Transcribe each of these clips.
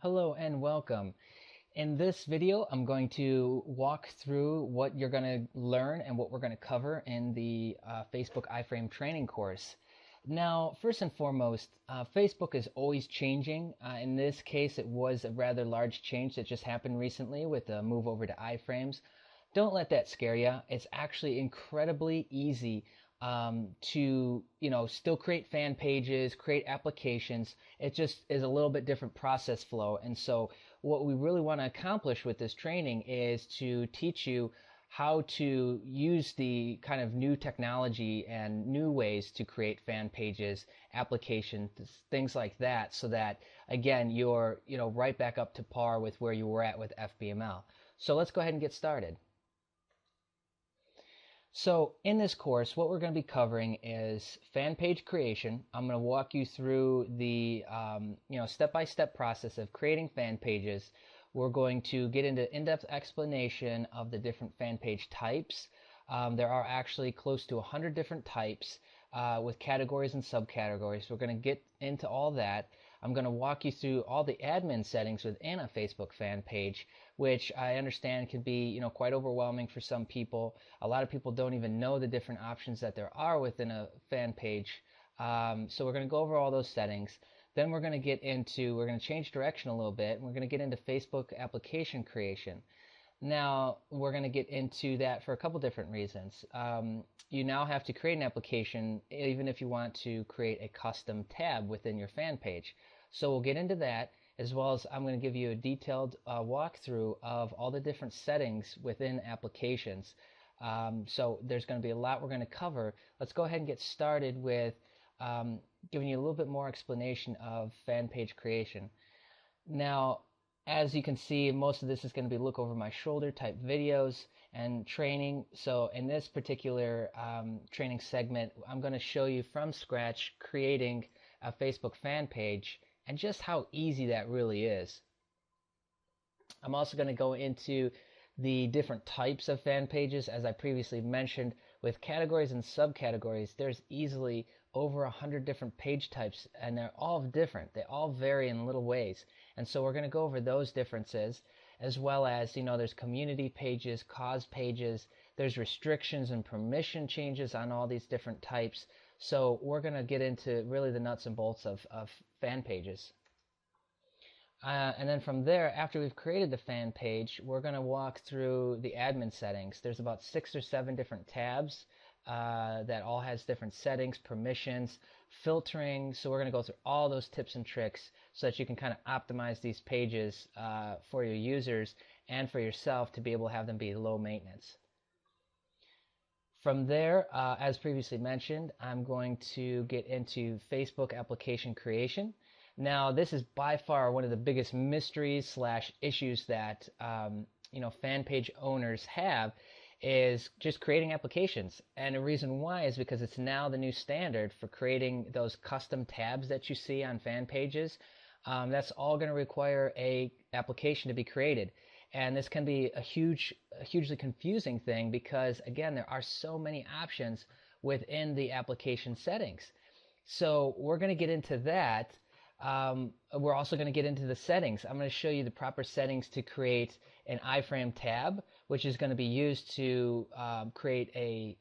Hello and welcome. In this video, I'm going to walk through what you're going to learn and what we're going to cover in the Facebook iFrame training course. Now, first and foremost, Facebook is always changing. In this case, it was a rather large change that just happened recently with the move over to iFrames. Don't let that scare you. It's actually incredibly easy to still create fan pages, create applications. It just is a little bit different process flow. And so what we really want to accomplish with this training is to teach you how to use the kind of new technology and new ways to create fan pages, applications, things like that, so that again you're right back up to par with where you were at with FBML. So let's go ahead and get started. So in this course, what we're going to be covering is fan page creation. I'm going to walk you through the step-by-step process of creating fan pages. We're going to get into in-depth explanation of the different fan page types. There are actually close to 100 different types with categories and subcategories. We're going to get into all that. I'm going to walk you through all the admin settings within a Facebook fan page, which I understand can be, quite overwhelming for some people. A lot of people don't even know the different options that there are within a fan page. So we're going to go over all those settings. Then we're going to change direction a little bit, and we're going to get into Facebook application creation. Now, we're going to get into that for a couple different reasons. You now have to create an application even if you want to create a custom tab within your fan page. So we'll get into that, as well as I'm going to give you a detailed walkthrough of all the different settings within applications. So there's going to be a lot we're going to cover. Let's go ahead and get started with giving you a little bit more explanation of fan page creation. Now, as you can see, most of this is going to be look over my shoulder type videos and training. So in this particular training segment, I'm going to show you from scratch creating a Facebook fan page and just how easy that really is. I'm also going to go into the different types of fan pages. As I previously mentioned, with categories and subcategories, there's easily over 100 different page types, and they're all different. They all vary in little ways. And so we're going to go over those differences, as well as, there's community pages, cause pages, there's restrictions and permission changes on all these different types. So we're going to get into really the nuts and bolts of fan pages. And then from there, after we've created the fan page, we're going to walk through the admin settings. There's about 6 or 7 different tabs that all has different settings, permissions, filtering. So we're going to go through all those tips and tricks so that you can kind of optimize these pages for your users and for yourself to be able to have them be low maintenance. From there, as previously mentioned, I'm going to get into Facebook application creation. Now, this is by far one of the biggest mysteries / issues that fan page owners have, is just creating applications. And the reason why is because it's now the new standard for creating those custom tabs that you see on fan pages. That's all going to require a application to be created. And this can be a hugely confusing thing because, again, there are so many options within the application settings. So we're going to get into that. We're also going to get into the settings. I'm going to show you the proper settings to create an iFrame tab, which is going to be used to create a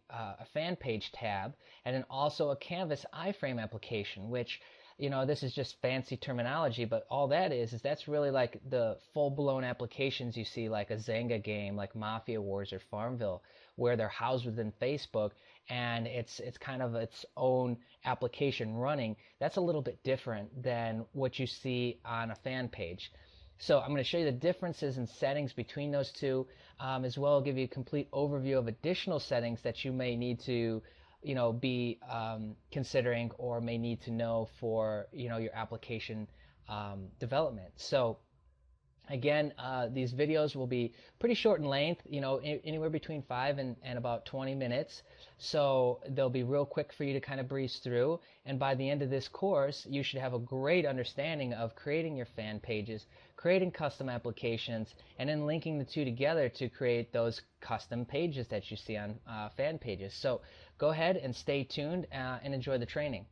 fan page tab, and then also a Canvas iFrame application, which, this is just fancy terminology, but all that is that's really like the full-blown applications you see, like a Zynga game, like Mafia Wars or Farmville, where they're housed within Facebook, and it's kind of its own application running. That's a little bit different than what you see on a fan page. So I'm going to show you the differences in settings between those two, as well as give you a complete overview of additional settings that you may need to be considering or may need to know for your application development. So again, these videos will be pretty short in length, anywhere between 5 and about 20 minutes. So they'll be real quick for you to kind of breeze through. And by the end of this course, you should have a great understanding of creating your fan pages, creating custom applications, and then linking the two together to create those custom pages that you see on fan pages. So go ahead and stay tuned and enjoy the training.